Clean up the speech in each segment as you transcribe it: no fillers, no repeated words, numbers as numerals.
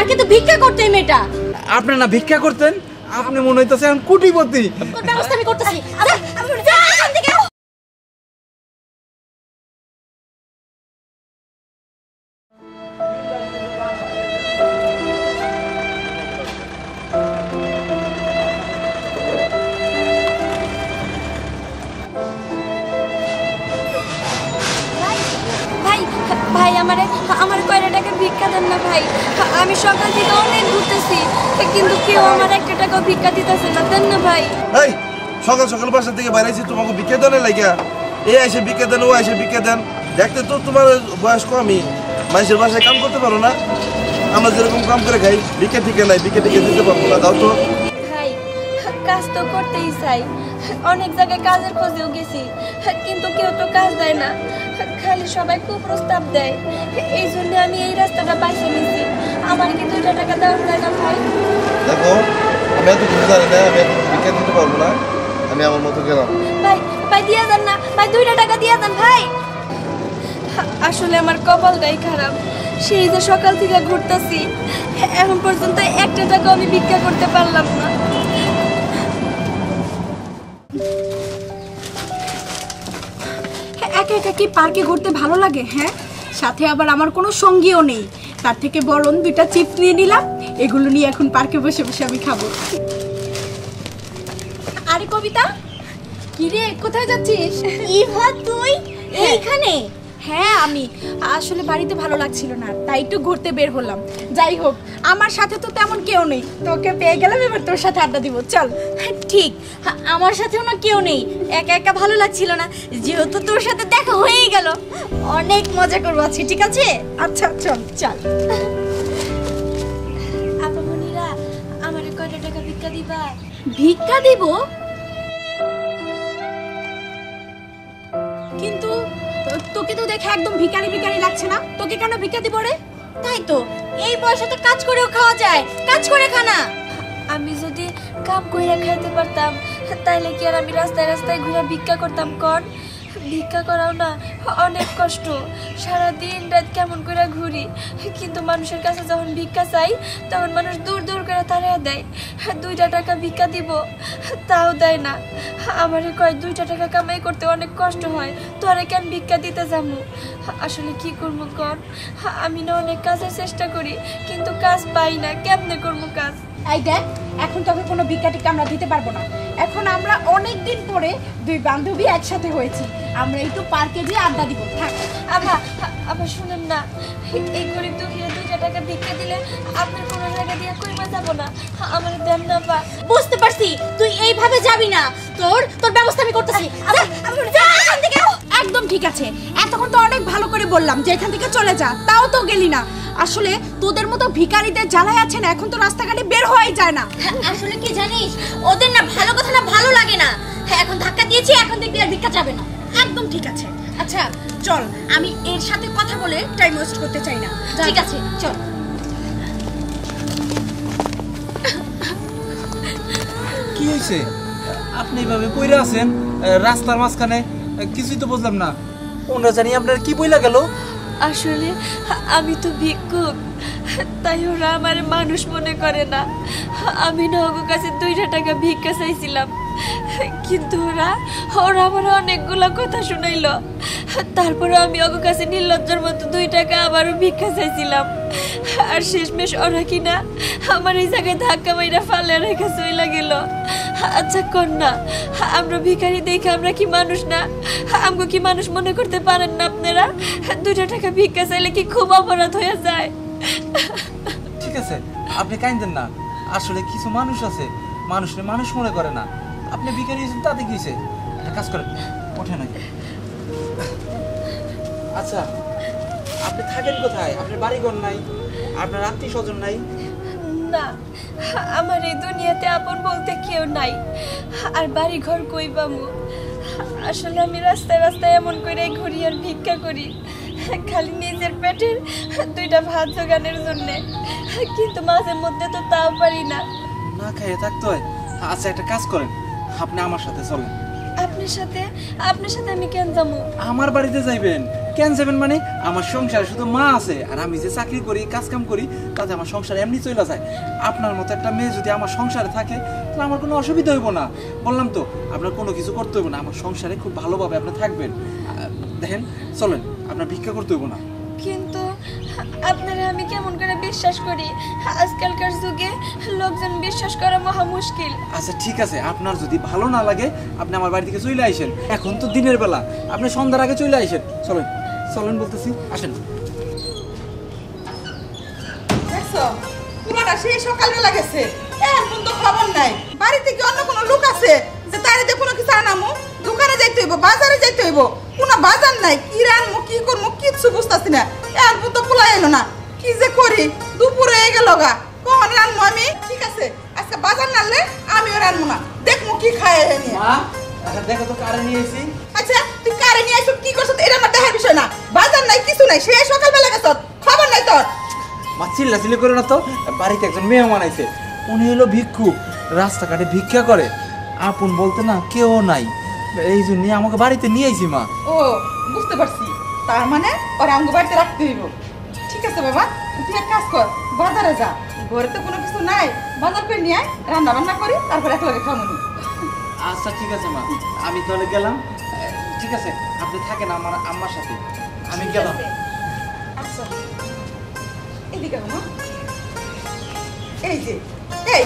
পার্কে তো ভিক্ষা করতে এই মেয়েটা। আপনি না ভিক্ষা করতেন, আপনি মনে হইতেছে এখন কোটিপতি। তোর ব্যবস্থা আমি করতেছি। যা এখান থেকে। ভাই আমার কয়টা টাকা ভিক্ষা দেন না ভাই। আমি সকাল থেকে অনেক ঘুরতেছি, কিন্তু কেউ আমার একটা টাকা ভিক্ষা দিতেছে না, দেন না ভাই। এই সকাল সকাল বাসা থেকে বাইরেছি, তোমাকে ভিক্ষা দেন লাগিয়া এ এসে ভিক্ষা দেন, ও এসে ভিক্ষা দেন। দেখতে তো তোমার বয়স কমই, মানুষের বাসায় কাম করতে পারো না। আমরা যেরকম কাম করে খাই, ভিক্ষা টিকে নাই, ভিক্ষা টিকে দিতে পারবো না। দাও তো ভাই, কাজ তো করতেই চাই, অনেক জায়গায় কাজের খোঁজেও গেছি, কিন্তু কেউ তো কাজ দেয় না, খালি সবাই কুপ্রস্তাব দেয়। এই জন্য আমি এই রাস্তাটা বাইছে নিছি। আমার কি 2টা টাকা দেওয়া যায় না ভাই? দেখো, আমি এত কিছু জানি না, আমি এখন ভিক্ষা দিতে পারবো না, আমি আমার মতো গেলাম। ভাই ভাই দিয়ে দেন না ভাই, 2টা টাকা দিয়ে দেন ভাই। আসলে আমার কপালটাই খারাপ, সেই যে সকাল থেকে ঘুরতেছি, এখন পর্যন্ত একটা টাকা আমি ভিক্ষা করতে পারলাম না। একা একা কি পার্কে ঘুরতে ভালো লাগে? হ্যাঁ, সাথে আবার আমার কোনো সঙ্গীও নেই। তার থেকে বরং 2টা চিপস নিয়ে নিলাম, এগুলো নিয়ে এখন পার্কে বসে বসে আমি খাবো। আরে কবিতা, কি রে, কোথায় যাচ্ছিস? ইভা তুই এইখানে? হ্যাঁ, আমি আসলে বাড়িতে ভালো লাগছিল না, তাই একটু ঘুরতে বের হলাম। যাই হোক, আমার সাথে তো তেমন কেউ নেই, তোকে পেয়ে গেলাম, এবার তোর সাথে আড্ডা দিব, চল। ঠিক, আমার সাথেও না কেউ নেই, একা একা ভালো লাগছিল না, যেহেতু তোর সাথে দেখা হয়েই গেল, অনেক মজা করবো আজকে, ঠিক আছে? আচ্ছা চল চল। আপা মনিরা, আমারে কয়টা টাকা ভিক্ষা দিবা? ভিক্ষা দিব? কিন্তু তোকে তো দেখে একদম ভিখারি ভিখারি লাগছে না, তোকে কেন ভিক্ষা দিব রে? তাই তো, এই বয়সে তো কাজ করেও খাওয়া যায়, কাজ করে খানা। আমি যদি কাম কইরা খাইতে পারতাম, তাইলে কি আর আমি রাস্তায় রাস্তায় ঘুরে ভিক্ষা করতাম? কর, ভিক্ষা করাও না অনেক কষ্ট, সারা দিন রাত কেমন করে ঘুরি, কিন্তু মানুষের কাছে যখন ভিক্ষা চাই তখন মানুষ দূর দূর করে তাড়িয়ে দেয়। 2টা টাকা ভিক্ষা দিব, তাও দেয় না। আমারে কয় 2টা টাকা কামাই করতে অনেক কষ্ট হয়, তোরে কেন ভিক্ষা দিতে যাবো? আসলে কি করবো কর, আমি না অনেক কাজের চেষ্টা করি, কিন্তু কাজ পাই না, কেমনে করবো কাজ? এই দেখ, এখন তোকে কোনো ভিক্ষা টিকা আমরা দিতে পারবো না। এখন আমরা অনেক দিন পরে 2 বান্ধবী একসাথে হয়েছি, আমরা একটু পার্কে গিয়ে আড্ডা দিব। থাক। আবার শুনেন না, এই গরিব দুঃখীরা 2টা টাকা ভিক্ষা দিলে আপনার কোনো জায়গা দিয়ে কইমা যাবো না, আমার দেন না বা। বুঝতে পারছি, তুই এইভাবে যাবি না, তোর ব্যবস্থা আমি করতেছি। একদম ঠিক আছে, এতক্ষণ তো অনেক ভালো করে বললাম যে এখান থেকে চলে যা, তাও তো গেলি না। আসলে তোদের মতো ভিখারিদের জ্বালায় আছে না, এখন তো রাস্তাঘাটে বের হওয়াই যায় না। আসলে কি জানিস, ওদের না ভালো কথা না ভালো লাগে না। এখন ধাক্কা দিয়েছি, এখন দেখবি আর ভিক্ষা যাবে না। একদম ঠিক আছে। আচ্ছা চল, আমি এর সাথে কথা বলে টাইম ওয়েস্ট করতে চাই না। ঠিক আছে চল। কি হয়েছে? আপনি এইভাবে পইরা আছেন রাস্তার মাঝখানে, কিছুই তো বুঝলাম না। ওরা জানি আপনার কি বইলা গেল? আসলে আমি তো ভিক্ষুক, তাই ওরা আমার মানুষ মনে করে না। আমি না ওর কাছে 2টা টাকা ভিক্ষা চাইছিলাম, কিন্তু ওরা আমার অনেকগুলো কথা শুনাইলো। তারপরে আমি ওর কাছে নির্লজ্জের মতো 2 টাকা আবারও ভিক্ষা চাইছিলাম, আর শেষমেশ ওরা কিনা আমার এই জায়গায় ধাক্কা মাইরা ফালে রেখে চইলা গেল। আচ্ছা কন্যা, আমরা ভিখারি দেখে আমরা কি মানুষ না? আমাকে কি মানুষ মনে করতে পারেন না আপনারা? 2টা টাকা ভিক্ষা চাইলে কি খুব অপরাধ হয়ে যায়? ঠিক আছে, আপনি কাইন্দেন না। আসলে কিছু মানুষ আছে মানুষের মানুষ মনে করে না। আপনি ভিখারি হয়েছেন তাতে কি হয়েছে? একটা কাজ করেন, ওঠে নাকি। আচ্ছা, আপনি থাকেন কোথায়? আপনার বাড়িঘর নাই, আপনার আত্মীয় স্বজন নাই? না, আমার এই দুনিয়াতে আপন বলতে কেউ নাই, আর বাড়ি ঘর কই পামু? আসলে আমি রাস্তায় রাস্তায় এমন করে ঘুরি আর ভিক্ষা করি, খালি নিজের পেটের 2টা ভাত জোগানোর জন্য, কিন্তু মাঝে মধ্যে তো তাও পারি না। না খাইয়ে থাকতে হয়। আচ্ছা একটা কাজ করেন, আপনি আমার সাথে চলেন। আপনার সাথে আমি কেন যাবো? আমার বাড়িতে যাইবেন। কেন যাবেন মানে আমার সংসারে শুধু মা আছে, আর আমি যে চাকরি করি কাজ কাম করি তাতে আমার সংসার এমনি চলে যায়। আপনার মতো একটা মেয়ে যদি আমার সংসারে থাকে তাহলে আমার কোনো অসুবিধা হইব না। বললাম তো আপনার কোনো কিছু করতে হইব না, আমার সংসারে খুব ভালোভাবে আপনি থাকবেন। দেখেন চলেন, আপনার ভিক্ষা করতে হইব না। কিন্তু আপনারা আমি কেমন করে বিশ্বাস করি? আজকালকার যুগে লোকজন বিশ্বাস করা মহা মুশকিল। আচ্ছা ঠিক আছে, আপনার যদি ভালো না লাগে আপনি আমার বাড়ি থেকে চলে আইসেন। এখন তো দিনের বেলা, আপনি সন্ধ্যার আগে চলে আইসেন। চলেন চলেন বলতেছি, আসেন। দেখছো পুরোটা সেই সকালবেলা গেছে, এখন তো খবর নাই। বাড়িতে কি অন্য কোনো লোক আছে যে তারে দিয়ে কোনো কিছু আনামো? দোকানে যাইতে হইব, বাজারে যাইতে হইব, কোনো বাজার নাই। কি রানমো কি করবো কিচ্ছু বুঝতেছি না। এখন তো পোলা এলো না, কি যে করি? দুপুরে হয়ে গেল গা, কখন রানবো আমি? ঠিক আছে আজকে বাজার নাড়লে আমিও রানবো না, দেখবো কি খায় নিয়ে। মা দেখো তো কারে নিয়ে এসেছি। আচ্ছা তুই কারে নিয়ে আসো কি করছো এটা আমার দেখার বিষয় না। বাজার নাই কিছু নাই, সে সকালবেলা গেছ, খবর নাই তোর। মা চিল্লাচিল্লি করে না তো, বাড়িতে একজন মেহমান আইছে, উনি হলো ভিক্ষুক, রাস্তাঘাটে ভিক্ষা করে, আপন বলতে না কেউ নাই, এই জন্য আমাকে বাড়িতে নিয়ে আইছি। মা ও বুঝতে পারছি, তার মানে ওর আঙ্গ বাড়িতে রাখতে হইব। ঠিক আছে বাবা, তুই এক কাজ কর, বাজারে যা, ঘরে তো কোনো কিছু নাই, বাজার করে নিয়ে আয়, রান্না বান্না করি, তারপর একলগে খামো। আচ্ছা ঠিক আছে মা, আমি তাহলে গেলাম। ঠিক আছে আপনি থাকেন আমার আম্মার সাথে, আমি গেলাম। আচ্ছা এদিকে মা, এই যে এই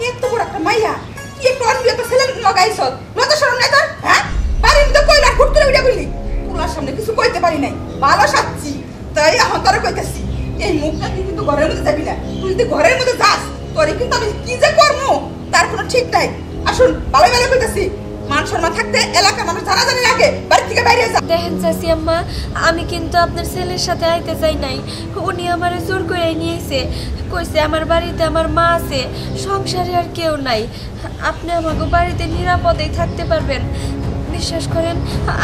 এত বড় একটা মাইয়া, কি একটু অন্য একটা ছেলে লাগাইছ, লজ্জা শরম নাই তোর? হ্যাঁ বাড়ির মধ্যে কইলা হুট করে উড়ে বললি, পুলার সামনে কিছু কইতে পারি নাই, ভালো সাচ্ছি, তাই এখন তোরে কইতেছি এই মুখটা তুই কিন্তু ঘরের মধ্যে যাবি না। তুই যদি ঘরের মধ্যে যাস তোরে কিন্তু আমি কি যে করবো তার কোনো ঠিক নাই। আসুন ভালো ভালো কইতেছি, মান সম্মান থাকতে এলাকার মানুষ জানাজানি আগে বাড়ি থেকে বাইরে যা। দেখেন চাচি আম্মা, আমি কিন্তু আপনার ছেলের সাথে আইতে চাই নাই। উনি আমার জোর করে নিয়েছে, কইছে আমার বাড়িতে আমার মা আছে, সংসারে আর কেউ নাই, আপনি আমাকে বাড়িতে নিরাপদেই থাকতে পারবেন। বিশ্বাস করেন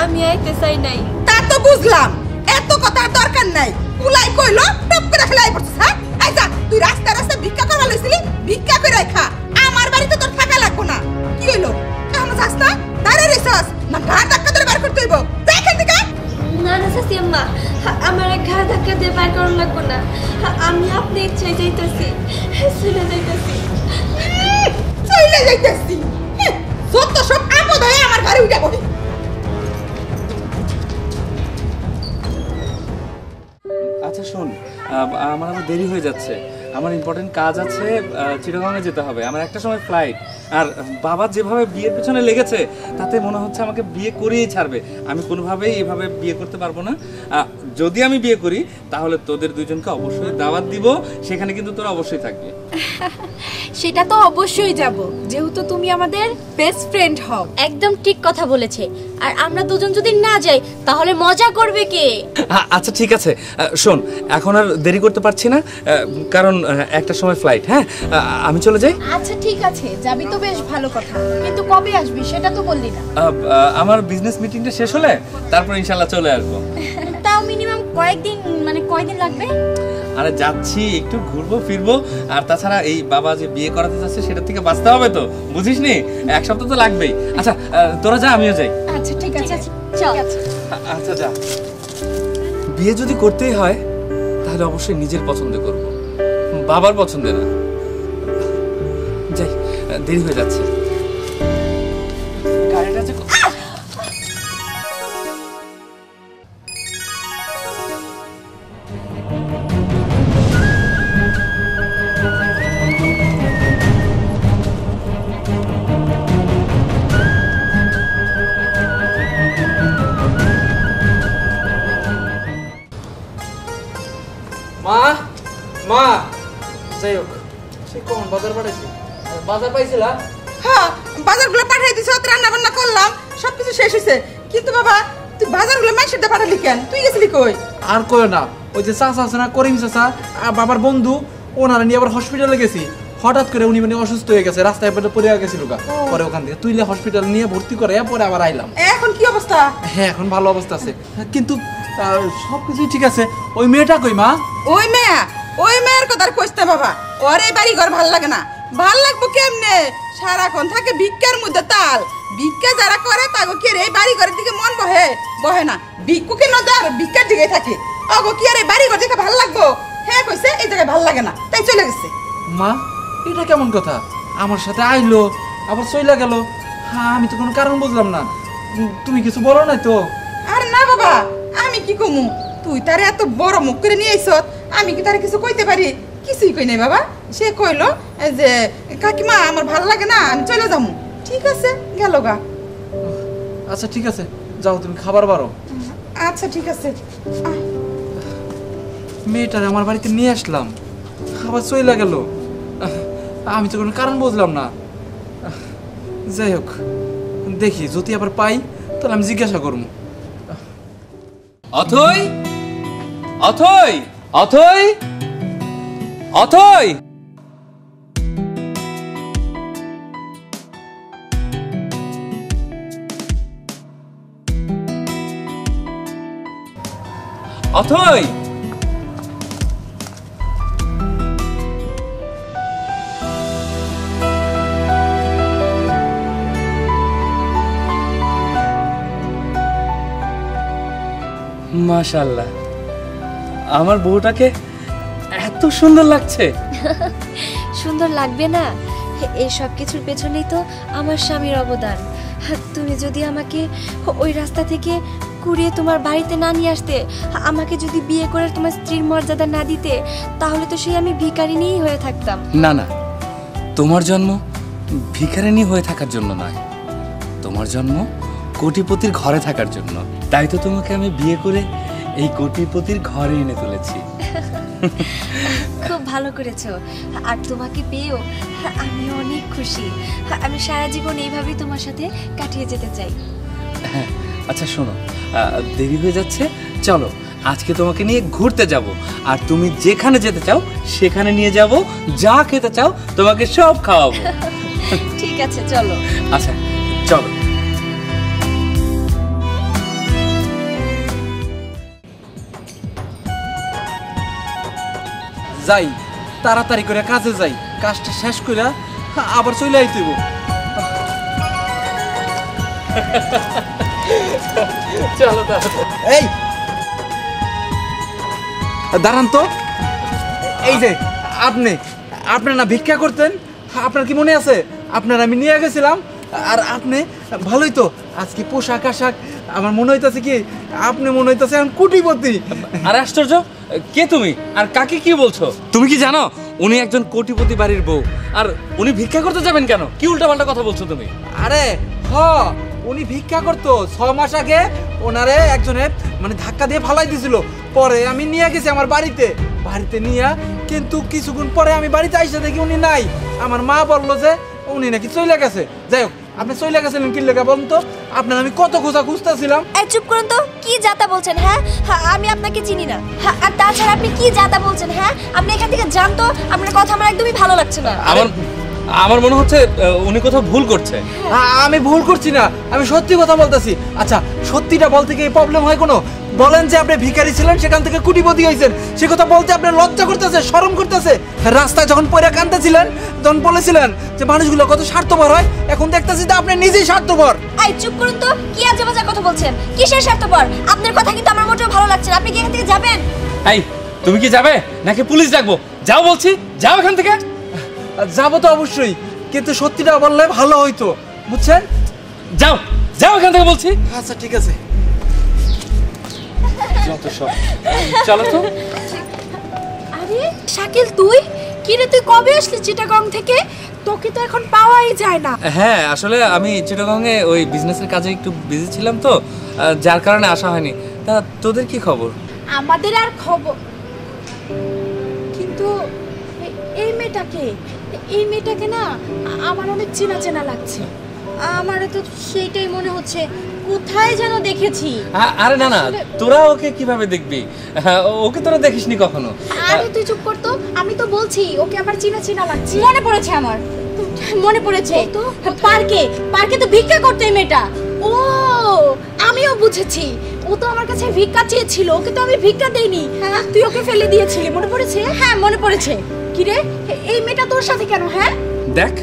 আমি আইতে চাই নাই। তা তো বুঝলাম, এত কথার দরকার নাই। কুলাই কইলো টপ করে ফেলাই পড়ছিস। হ্যাঁ আইজা তুই রাস্তা রাস্তা ভিক্ষা করা লইছিলি, ভিক্ষা করে খা, আমার বাড়িতে তোর থাকা লাগবো না। কি হইলো এখন যাস না? দাঁড়িয়ে রেছাস না ঘাট ধাক্কা ধরে বার করতে হইব? দেখেন দিকে না না চাচি আম্মা, আমার ঘাড় ধাক্কা দিয়ে বাইর করার লাগবো না, আমি আপনি ইচ্ছায় যাইতেছি, চলে যাইতেছি। চলে যাইতেছি, যত সব আপদ হয়ে আমার ঘরে উঠে পড়ে। আচ্ছা শোন, আমার আবার দেরি হয়ে যাচ্ছে, আমার ইম্পর্টেন্ট কাজ আছে, চিটাগাংয়ে যেতে হবে, আমার একটা সময় ফ্লাইট। আর বাবা যেভাবে বিয়ের পেছনে লেগেছে তাতে মনে হচ্ছে আমাকে বিয়ে করিয়েই ছাড়বে। আমি কোনোভাবেই এভাবে বিয়ে করতে পারবো না। যদি আমি বিয়ে করি তাহলে তোদের দুজনকে অবশ্যই দাওয়াত দিব, সেখানে কিন্তু তোরা অবশ্যই থাকবি। সেটা তো অবশ্যই যাব, যেহেতু তুমি আমাদের বেস্ট ফ্রেন্ড হও। একদম ঠিক কথা বলেছে। আর আমরা দুজন যদি না যাই তাহলে মজা করবে কে? আচ্ছা ঠিক আছে, শোন এখন আর দেরি করতে পারছি না, কারণ একটা সময় ফ্লাইট। হ্যাঁ আমি চলে যাই। আচ্ছা ঠিক আছে, যাবি তো বেশ ভালো কথা, কিন্তু কবে আসবি সেটা তো বললি না। আমার বিজনেস মিটিংটা শেষ হলে তারপর ইনশাল্লাহ চলে আসবো। তাও মিনিমাম কয়েকদিন, মানে কয়দিন লাগবে? আরে যাচ্ছি, একটু ঘুরবো ফিরবো, আর তাছাড়া এই বাবা যে বিয়ে করাতে যাচ্ছে সেটা থেকে বাঁচতে হবে তো, বুঝিস নি, এক সপ্তাহ তো লাগবেই। আচ্ছা তোরা যা, আমিও যাই। আচ্ছা ঠিক আছে, চল। আচ্ছা যা। বিয়ে যদি করতেই হয় তাহলে অবশ্যই নিজের পছন্দ করব, বাবার পছন্দে না। যাই, দেরি হয়ে যাচ্ছে। গাড়িটা যে মা মা যাই হোক, সে কখন বাজার পাঠাইছি, বাজার পাইছিলা? হ্যাঁ বাজারগুলো পাঠিয়ে দিছ, রান্না বান্না করলাম, সবকিছু শেষ হয়েছে। কিন্তু বাবা তুই বাজারগুলো মাইসের দিয়ে পাঠালি কেন? তুই গেছিলি কই? আর কয় না, ওই যে চাচা আছে না, করিম চাচা, বাবার বন্ধু, ওনারা নিয়ে আবার হসপিটালে গেছি। হঠাৎ করে উনি মানে অসুস্থ হয়ে গেছে, রাস্তায় পড়ে গেছিল, পরে ওখান থেকে তুইলে হসপিটাল নিয়ে ভর্তি করে পরে আবার আইলাম। এখন কি অবস্থা? হ্যাঁ এখন ভালো অবস্থা আছে, কিন্তু সবকিছুই ঠিক আছে। ওই মেয়েটা কই মা? ওই মেয়ের কথা কইস না বাবা, ওর এই বাড়ি ঘর ভাল লাগে না। ভাল লাগবো কেমনে? সারাক্ষণ থাকে ভিক্ষার মধ্যে তাল, ভিক্ষা যারা করে তাগো কি রে বাড়ি ঘরের দিকে মন বহে বহে না ভিক্ষুকে নজর ভিক্ষার দিকে থাকে অগো কি রে বাড়ি ঘর দিকে ভালো লাগবো হ্যাঁ কইছে এই জায়গায় ভালো লাগে না তাই চলে গেছে মা এটা কেমন কথা আমার সাথে আইলো আবার চইলা গেল হ্যাঁ আমি তো কোনো কারণ বুঝলাম না তুমি কিছু বলো না তো আর না বাবা আমি কি কমু তুই তারে এত বড় মুখ করে নিয়ে আইছত আমি কি তারে কিছু কইতে পারি কিছুই কই নাই বাবা সে কইলো যে কাকিমা আমার ভালো লাগে না আমি চলে যাবো ঠিক আছে গেল গা আচ্ছা ঠিক আছে যাও তুমি খাবার বারো আচ্ছা ঠিক আছে মেয়েটারে আমার বাড়িতে নিয়ে আসলাম আবার চইলা গেল আমি তো কোনো কারণ বুঝলাম না যাই হোক দেখি যদি আবার পাই তাহলে আমি জিজ্ঞাসা করবো অথই অথই অথই অথই অথই মাশাআল্লাহ আমার বউটাকে এত সুন্দর লাগছে সুন্দর লাগবে না এই সব কিছুর পেছনেই তো আমার স্বামীর অবদান তুমি যদি আমাকে ওই রাস্তা থেকে কুড়িয়ে তোমার বাড়িতে না নিয়ে আসতে আমাকে যদি বিয়ে করে তোমার স্ত্রীর মর্যাদা না দিতে তাহলে তো সেই আমি ভিখারিনীই হয়ে থাকতাম না না তোমার জন্ম ভিখারিনী হয়ে থাকার জন্য নয় তোমার জন্ম কোটিপতির ঘরে থাকার জন্য তাই তো তোমাকে আমি বিয়ে করে এই কোটিপতির ঘরে এনে তুলেছি খুব ভালো করেছো আর তোমাকে পেয়েও আমি অনেক খুশি আমি সারা জীবন এইভাবেই তোমার সাথে কাটিয়ে যেতে চাই হ্যাঁ আচ্ছা শোনো দেরি হয়ে যাচ্ছে চলো আজকে তোমাকে নিয়ে ঘুরতে যাব আর তুমি যেখানে যেতে চাও সেখানে নিয়ে যাব যা খেতে চাও তোমাকে সব খাওয়াবো ঠিক আছে চলো আচ্ছা চলো যাই তাড়াতাড়ি করে কাজে যাই কাজটা শেষ করে আবার চলে আইতেব চলো এই দাঁড়ান তো এই যে আপনি না ভিক্ষা করতেন আপনার কি মনে আছে আপনার আমি নিয়ে গেছিলাম আর আপনি ভালোই তো আজকে পোশাক আশাক আমার মনে হইতাছে কি আপনি মনে হইতাছে এখন কোটিপতি আরে আশ্চর্য কে তুমি আর কাকে কি বলছো তুমি কি জানো উনি একজন কোটিপতি বাড়ির বউ আর উনি ভিক্ষা করতে যাবেন কেন কি উল্টাপাল্টা কথা বলছো তুমি আরে উনি ভিক্ষা করতো 6 মাস আগে ওনারে একজনে মানে ধাক্কা দিয়ে ফালাই দিছিল পরে আমি নিয়ে গেছি আমার বাড়িতে নিয়ে কিন্তু কিছুক্ষণ পরে আমি বাড়িতে আইসা দেখি উনি নাই আমার মা বললো যে উনি নাকি চলে গেছে যাই হোক আপনি চলে গেছিলেন কি লেখা বলুন তো আপনার আমি কত খোঁজা খুঁজতেছিলাম এই চুপ করুন তো কি জাতা বলছেন হ্যাঁ আমি আপনাকে চিনি না আর তাছাড়া আপনি কি জাতা বলছেন হ্যাঁ আপনি এখান থেকে যান তো আপনার কথা আমার একদমই ভালো লাগছে না আমার মনে হচ্ছে উনি কোথাও ভুল করছে আমি ভুল করছি না আমি সত্যি কথা বলতেছি আচ্ছা সত্যিটা বলতে কি প্রবলেম হয় কোনো বলেন যে আপনি ভিখারি ছিলেন সেখান থেকে কোটিপতি হয়েছেন সে কথা বলতে আপনার লজ্জা করতেছে শরম করতেছে রাস্তায় যখন পয়রা কাঁদতেছিলেন তখন বলেছিলেন যে মানুষগুলো কত স্বার্থপর হয় এখন দেখতেছি যে আপনি নিজেই স্বার্থপর এই চুপ করুন তো কি আজে বাজে কথা বলছেন কিসের স্বার্থপর আপনার কথা কিন্তু আমার মোটেও ভালো লাগছে না আপনি কি এখান থেকে যাবেন এই তুমি কি যাবে নাকি পুলিশ ডাকবো যাও বলছি যাও এখান থেকে যাবো তো অবশ্যই কিন্তু সত্যিটা বললে ভালো হইতো বুঝছেন যাও যাও এখান থেকে বলছি আচ্ছা ঠিক আছে যত সব চলো তো আরে শাকিল তুই কি রে তুই কবে আসলি চিটাগং থেকে তোকে তো এখন পাওয়াই যায় না হ্যাঁ আসলে আমি চিটাগংয়ে ওই বিজনেসের কাজে একটু বিজি ছিলাম তো যার কারণে আসা হয়নি তা তোদের কি খবর আমাদের আর খবর কিন্তু এই মেয়েটাকে না আমার অনেক চেনা চেনা লাগছে আমারও তো সেইটাই মনে হচ্ছে কোথায় যেন দেখেছি আরে না না তোরা ওকে কিভাবে দেখবি ওকে তোরা দেখিসনি কখনো আরে তুই চুপ কর তো আমি তো বলছি ওকে আমার চেনা চেনা লাগছে মনে পড়েছে আমার মনে পড়েছে তো পার্কে তো ভিক্ষা করতে এই মেয়েটা ও আমিও বুঝেছি ও তো আমার কাছে ভিক্ষা চেয়েছিল ওকে তো আমি ভিক্ষা দেইনি তুই ওকে ফেলে দিয়েছিলি মনে পড়েছে হ্যাঁ মনে পড়েছে কি রে এই মেয়েটা তোর সাথে কেন হ্যাঁ দেখ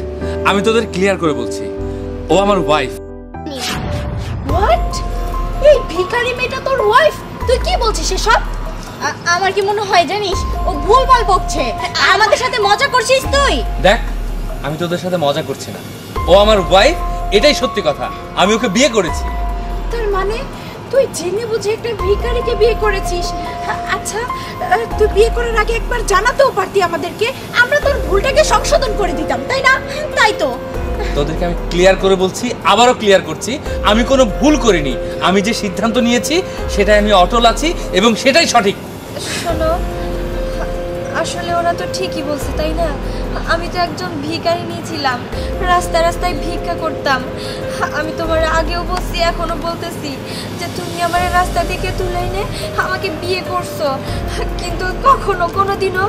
আমি তোদের ক্লিয়ার করে বলছি ও আমার ওয়াইফ এই ভিখারি মেয়েটা তোর ওয়াইফ? তুই কি বলছিস এসব? আমার কি মনে হয় জানিস, ও ভুলভাল বকছে। আমাদের সাথে মজা করছিস তুই? দেখ, আমি তোদের সাথে মজা করছি না, ও আমার ওয়াইফ, এটাই সত্যি কথা। আমি ওকে বিয়ে করেছি। তার মানে তুই জেনে বুঝে একটা ভিখারিকে বিয়ে করেছিস? আচ্ছা, তুই বিয়ে করার আগে একবার জানাতেও পারতি আমাদেরকে, আমরা তোর ভুলটাকে সংশোধন করে দিতাম, তাই না? তাই তো। তোদেরকে আমি ক্লিয়ার করে বলছি, আবারও ক্লিয়ার করছি, আমি কোনো ভুল করিনি। আমি যে সিদ্ধান্ত নিয়েছি সেটাই আমি অটল আছি এবং সেটাই সঠিক। শোনো, আসলে ওরা তো ঠিকই বলছে, তাই না? আমি তো একজন ভিখারি নিয়েছিলাম, রাস্তায় রাস্তায় ভিক্ষা করতাম। আমি তোমার আগেও বলছি, এখনো বলতেছি যে তুমি আমার রাস্তা থেকে তুলে এনে আমাকে বিয়ে করছো, কিন্তু কখনো কোনোদিনও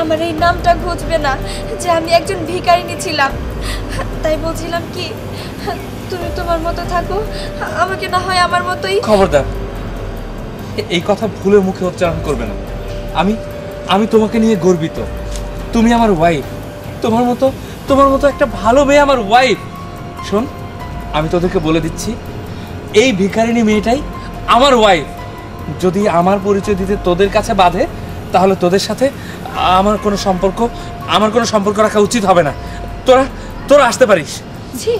আমার এই নামটা ঘুচবে না যে আমি একজন ভিখারি নিয়েছিলাম। তাই বলছিলাম কি, তুমি তোমার মতো থাকো, আমাকে না হয় আমার মতোই। খবরদার, এই কথা ভুলের মুখে উচ্চারণ করবে না। আমি তোমাকে নিয়ে গর্বিত। তুমি আমার ওয়াইফ, তোমার মতো একটা ভালো মেয়ে আমার ওয়াইফ। শোন, আমি তোদেরকে বলে দিচ্ছি, এই ভিখারিনী মেয়েটাই আমার ওয়াইফ। যদি আমার পরিচয় দিতে তোদের কাছে বাধে, তাহলে তোদের সাথে আমার কোনো সম্পর্ক রাখা উচিত হবে না। তোরা আসতে পারিস। জি,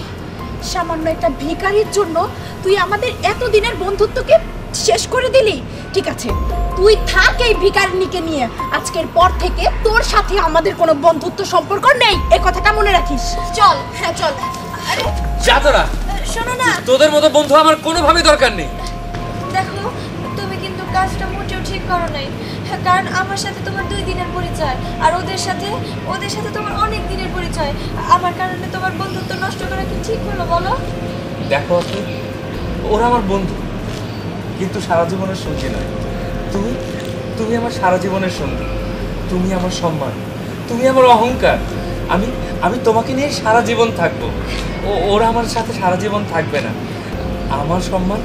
সামান্য একটা ভিখারির জন্য তুই আমাদের এতদিনের বন্ধুত্বকে শেষ করে দিলি। ঠিক আছে, তুই থাক এই ভিখারিনীকে নিয়ে। আজকের পর থেকে তোর সাথে আমাদের কোনো বন্ধুত্ব সম্পর্ক নেই, এই কথাটা মনে রাখিস। চল। হ্যাঁ চল। যা তোরা। শোনো না, তোদের মতো বন্ধু আমার কোনোভাবেই দরকার নেই। দেখো, তুমি কিন্তু কাজটা মোটেও ঠিক করো নাই, কারণ আমার সাথে তোমার 2 দিনের পরিচয়, আর ওদের সাথে তোমার অনেক দিনের পরিচয়। আমার কারণে তোমার বন্ধুত্ব নষ্ট করা কি ঠিক হলো বলো? দেখো আপু, ওরা আমার বন্ধু, কিন্তু সারা জীবনের সঙ্গী নয়। তুমি আমার সারা জীবনের সঙ্গী, তুমি আমার সম্মান, তুমি আমার অহংকার। আমি তোমাকে নিয়ে সারা জীবন থাকবো। ওরা আমার সাথে সারা জীবন থাকবে না। আমার সম্মান,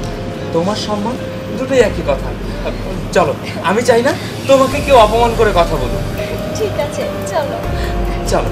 তোমার সম্মান, দুটোই একই কথা। চলো, আমি চাই না তোমাকে কেউ অপমান করে কথা বলো। ঠিক আছে, চলো। চলো।